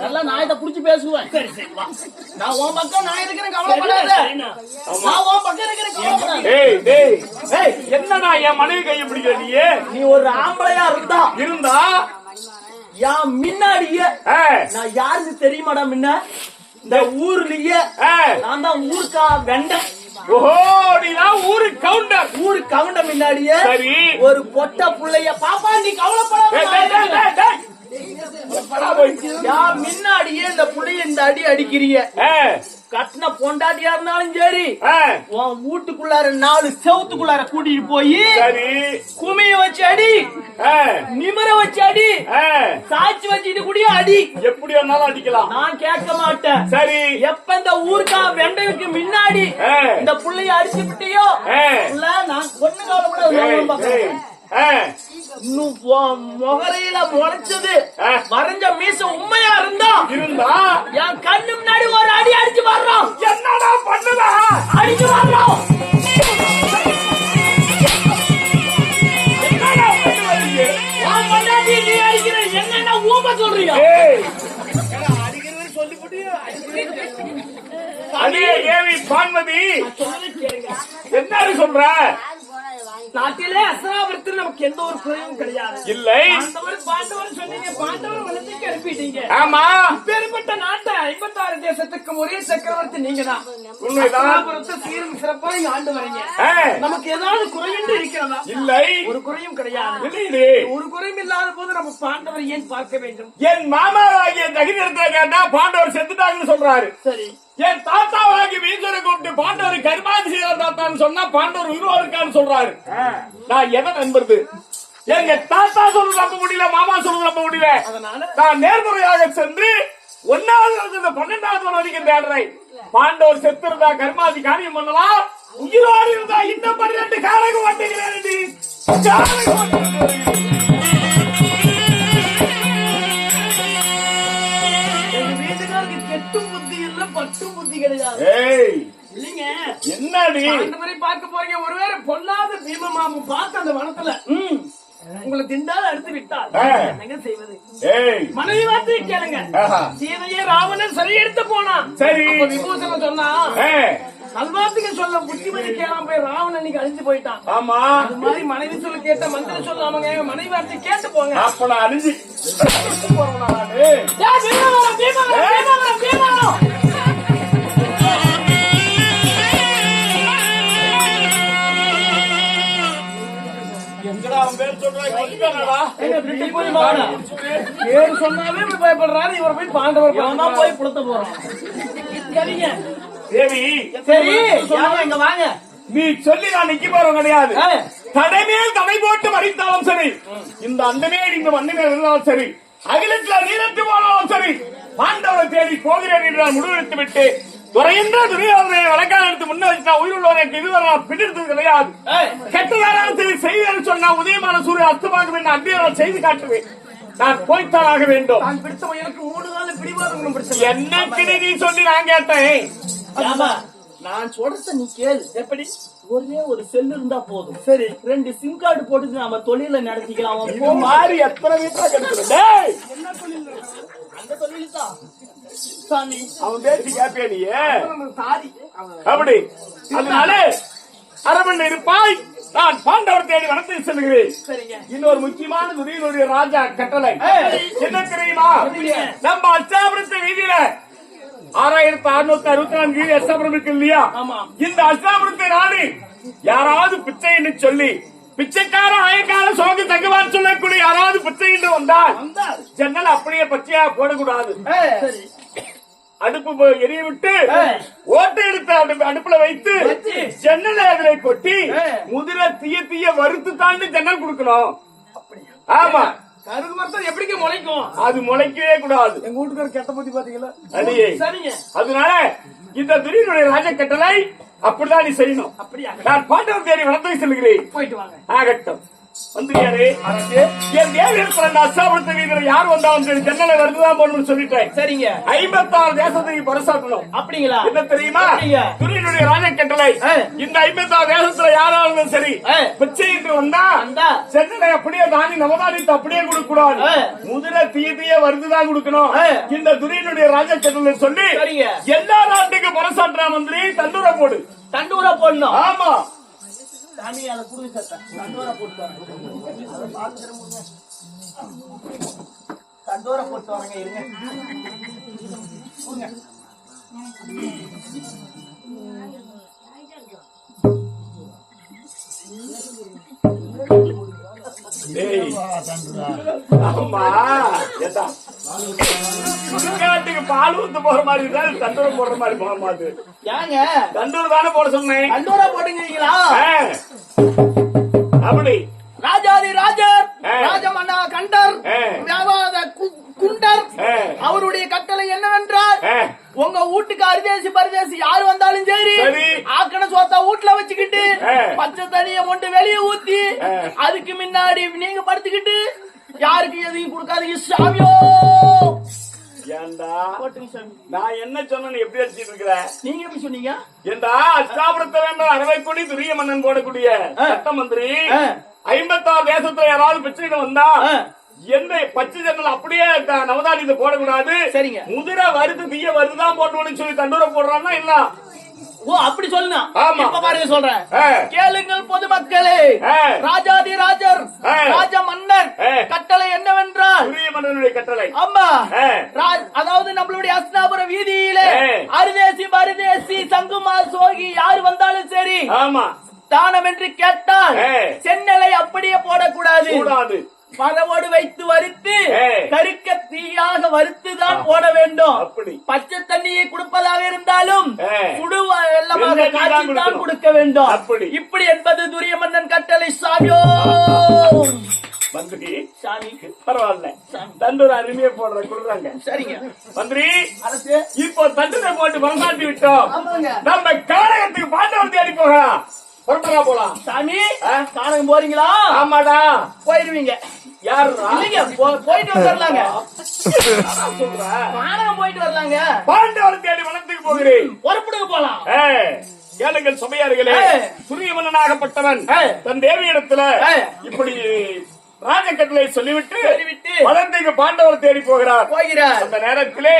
நல்லா நாயத்தை புடிச்சு பேசுவேன். சரி சரி வா, நான் உன் பக்கம் நான் இருக்கிறேன், கவலைப்படாத. நான் உன் பக்கம் இருக்கிறேன், கவலைப்படாத. என்னடா என் மனைவி கையை பிடிக்கிற நீ ஒரு ஆம்பளையா இருந்தா என் முன்னாடியே நான் யாருக்கு தெரியுமாடா? முன்ன இந்த ஊர்லயே நான் தான் ஊருக்கா வெண்டன். ஓஹோ, நீதான் ஊரு கவுண்டர். ஊரு கவுண்டர் முன்னாடியே சரி ஒரு பொட்ட புள்ளைய பாப்பா நீ கவலைப்படாத. முன்னாடியே இந்த புள்ளைய இந்த அடி அடிக்கிறிய கட்டின பொண்டாட்டியா இருந்தாலும் சரி, உன் வீட்டுக்குள்ளார 4 செவத்துக்குள்ளார கூட்டிட்டு போய் குமிய வச்சு அடி, நிமர வச்சு அடி, சாட்சி வச்சுட்டு கூடிய அடி, எப்படி வேணாலும் அடிக்கலாம். நான் கேட்க மாட்டேன். சரி, எப்ப இந்த ஊருக்கா வெண்டைக்கு முன்னாடி இந்த புள்ளைய அடிச்சு விட்டியோ நான் ஒண்ணு கவலைப்படாது. முகரையில முளைச்சது வரைஞ்ச மீச உண்மையா இருந்தா என் கண்ணு முன்னாடி ஒரு அடி அடிச்சு வர்றோம். என்னடா பண்ணுதா? அடிச்சு வர்றோம். நீ அடிக்கிற என்ன ஊம சொல்றீங்க? பான்மதி என்ன சொல்ற? நாட்டிலே அசனாபுரத்தில் நமக்கு எந்த ஒரு குறையும் கிடையாது. இல்லை, பாண்டவர் சொன்னீங்க, பாண்டவர் வளர்த்து எழுப்பிட்டீங்க. ஆமா, பேருப்பட்ட நாட்டை 56 தேசத்துக்கு ஒரே சக்கரவர்த்தி நீங்க தான். சீரும் சிறப்பாக ஆண்டு வரீங்க. நமக்கு ஏதாவது குறையின்றி இருக்கிறதா? இல்லை, ஒரு குறையும் கிடையாது. ஒரு குறையும் இல்லாத போது நம்ம பாண்டவர் ஏன் பார்க்க வேண்டும்? என் மாமாவாகிய தகிரத்தை கேட்டா பாண்டவர் செத்துட்டாங்கன்னு சொல்றாரு. சரி, என் தாத்தாவாகி வீசரை கூப்பிட்டு பாண்டவர் கர்மாதி செய்தார் தாத்தான்னு சொன்னா பாண்டவர் உயிரோடு இருக்கான்னு சொல்றாரு. நான் எதை நண்பது? எங்க தாத்தா சொல்றது நம்ப முடியல, மாமா சொல்றது நம்ப முடியல. அதனால நான் நேர்முறையாக சென்று 1வது 12வது வரைக்கும் தேடுறேன். பாண்டவர் செத்து இருந்தா கர்மாதி காரியம் பண்ணலாம், உயிரோடு இருந்தா இன்னும் 12 காரக மாட்டேங்கிறேன். கெட்டும் புத்தி இல்ல, பட்டும் புத்தி கிடையாது. இல்லைங்க, என்னடி அந்த மாதிரி பார்க்க போறீங்க. ஒருவேளை பொல்லாத பீமமாமு பார்த்து அந்த வனத்துல உங்களை திண்டால் அடுத்து விட்டால் என்ன செய்வது? மனைவி வார்த்தையை கேளுங்க. சீதையை ராவணன் சரி எடுத்து போனான். சரி, விபூஷணன் சொன்னா நல்வார்த்தைக்கு சொல்ல புத்திமதி கேளாம போய் ராவணன் அன்னைக்கு அழிஞ்சு போயிட்டான். ஆமா, அது மாதிரி மனைவி சொல்ல கேட்ட மந்திர சொல்லாமங்க மனைவி வார்த்தை கேட்டு போங்க. அப்ப நான் அழிஞ்சு சொன்னாவே பயப்படுறாரு. இவரை போய் பாண்டவர் போய் புலத்த போறோம். சரிங்க தேவி, சரி இங்க வாங்க. நீ சொல்லி நான் நிக்க போறோம் கிடையாது. தடைமேல் தடை போட்டு மறித்தாலும் சரி, இந்த அண்டமேல் இந்த மண்ணில் இருந்தாலும் சரி, அகிலத்தில் நீரத்து போனாலும் சரி, பாண்டவரை தேடி போகிறேன் என்று நான் முடிவெடுத்து விட்டு குறைந்த துணியாளரை வழக்காக எடுத்து முன்ன வச்சு உயிருள்ளவரை இதுவரை நான் பிடித்தது கிடையாது. கெட்டதாராலும் சரி செய்வேன் சொன்னா உதயமான சூரிய அஸ்தமாக என்று அன்றைய நான் செய்து காட்டுவேன். நான் போய்த்தான் ஆக வேண்டும். எனக்கு 3 நாள் பிடிவாதங்களும் என்ன நீ சொல்லி நான் கேட்டேன். நான் சொல்றத நீ கேளு. எப்படி? ஒரே ஒரு செல்லு இருந்தா போதும். சரி, 2 சிம் கார்டு போட்டு நாம தொழில நடத்திக்கலாம். மாறி எத்தனை வீட்டுல கிடைக்கிறது? என்ன தொழில்? அந்த தொழில் தான் சாமி. அவன் பேசி கேப்பியா நீ? சாரி, அப்படி அதனால அரமன் இருப்பாய். நான் பாண்டவர் தேடி வனத்தை செல்கிறேன். இன்னொரு முக்கியமான துரியனுடைய ராஜா கட்டளை என்ன தெரியுமா? நம்ம அஷ்டாபுரத்து வீதியில 6664 வீதி அஷ்டாபுரம் இருக்கு இல்லையா? இந்த அஷ்டாபுரத்தை நாடு யாராவது பிச்சை என்று சொல்லி பிச்சைக்கார ஆயக்கார சோக தங்கவான் சொல்லக்கூடிய யாராவது பிச்சை என்று வந்தால் ஜன்னல் அப்படியே பச்சையா போடக்கூடாது. அடுப்பு எரிய விட்டு ஓட்டை எடுத்து அடுப்புல வைத்து ஜன்னல் அதிரை கொட்டி முதிர தீய வறுத்து தாண்டி ஜன்னல் கொடுக்கணும். ஆமா, கருகு மரத்தம் எப்படிங்க முளைக்கும்? அது முளைக்கவே கூடாது. எங்க வீட்டுக்கு கெட்ட புத்தி பாத்தீங்களா? சரிங்க. அதனால இந்த துரியனுடைய ராஜ கட்டளை அப்படிதான் நீ செய்யணும். அப்படியா? நான் பாண்டவர் தேடி வனத்தை செல்கிறேன். போயிட்டு வாங்க. ஆகட்டும். வந்துருக்காரு என் தேவி இருக்கிற அசாபுரத்தை வீரர் யார் வந்தாலும் சரி ஜன்னலை வருதுதான் போகணும்னு சொல்லிட்டேன். சரிங்க. 56 தேசத்துக்கு பரிசாட்டணும். அப்படிங்களா? என்ன தெரியுமா? துரியனுடைய ராஜ கட்டளை. இந்த 56 தேசத்துல யாராலும் சரி பிச்சைக்கு வந்தா சென்னலை அப்படியே தாண்டி நவதானியத்தை அப்படியே கொடுக்க கூடாது. முதல தீய வருதுதான் கொடுக்கணும். இந்த துரியனுடைய ராஜ கட்டளை சொல்லி எல்லா நாட்டுக்கு பரிசாட்டுற மந்திரி தண்டூர போடு. தண்டூர போடணும். ஆமா. சாமி அதை குடுங்க சார். தண்டோர போட்டு தண்டோர போட்டு வரங்க இருங்க. ஆமா சுடுகாட்டுக்கு பால் ஊத்து போற மாதிரி தான் தண்டூரம் போடுற மாதிரி போக மாட்டு. ஏங்க தண்டூர் தானே போட சொன்னேன். தண்டூரா போட்டுங்களா? அப்படி ராஜாதி ராஜர் ராஜமன்னா கண்டர் குண்டர் அவருடைய கட்டளை என்னவென்றால் உங்க வீட்டுக்கு அரிதேசி பரிதேசி யாரு வந்தாலும் சரி ஆக்கண சோத்தா வீட்டுல வச்சுக்கிட்டு பச்சை தண்ணிய கொண்டு வெளியே ஊத்தி அதுக்கு முன்னாடி நீங்க படுத்துக்கிட்டு யாருக்கு எதையும் கொடுக்காதீங்க சாமியோ. ஏண்டா நான் என்ன சொன்ன எப்படி அடிச்சிட்டு இருக்கிற? நீங்க எப்படி சொன்னீங்க? ஏண்டா அஷ்டாபுரத்தை வேண்டும் அறவை கொடி துரிய மன்னன் போடக்கூடிய சட்ட மந்திரி 56 தேசத்துல யாராவது பிரச்சனை வந்தா என்ன பச்சை ஜன்னல் அப்படியே நவதானியத்தை போடக்கூடாது. சரிங்க. முதிரை வருது தீய வருதுதான் போடணும்னு சொல்லி தண்டூர போடுறான்னா இல்ல. ஓ அப்படி சொல்லுங்க. இப்ப பாருங்க சொல்றேன் கேளுங்கள் பொதுமக்களே. ராஜாதி ராஜர் ராஜ மன்னர் கட்டளை என்னவென்றால் துரிய மன்னனுடைய கட்டளை. ஆமா அதாவது நம்மளுடைய அஸ்தாபுர வீதியிலே அரிதேசி பரிதேசி சங்குமா சோகி யாரு வந்தாலும் சரி ஆமா தானம் என்று கேட்டால் சென்னலை அப்படியே போடக்கூடாது. மரவோடு வைத்து வறுத்து கருக்க தீயாக வறுத்துதான் போட வேண்டும். பச்சை தண்ணியை கொடுப்பதாக இருந்தாலும் சுடு வெள்ளமாக காய்ச்சித்தான் கொடுக்க வேண்டும். இப்படி என்பது துரிய மன்னன் கட்டளை. சாமியோ மந்திரி சாமி பரவாயில்ல தண்டூர் அருமையா போடுற கொடுறாங்க. சரிங்க மந்திரி இப்போ தண்டூரை போட்டு வரமாட்டி விட்டோம். நம்ம காரகத்துக்கு பாண்டவன் தேடி போகலாம். போலாம் சாமி. காரகம் போறீங்களா? ஆமாடா போயிருவீங்க. யாரு போயிட்டு வரலாங்க. காரகம் போயிட்டு வரலாங்க. பாண்டவன் தேடி வனத்துக்கு போகிறேன். பொறுப்புடுங்க போலாம். ஏழுங்கள் சபையார்களே துரிய மன்னனாகப்பட்டவன் தன் தேவியிடத்துல இப்படி ராஜ கட்டளை சொல்லிவிட்டு வனத்துக்கு பாண்டவர் தேடி போகிறார். அந்த நேரத்திலே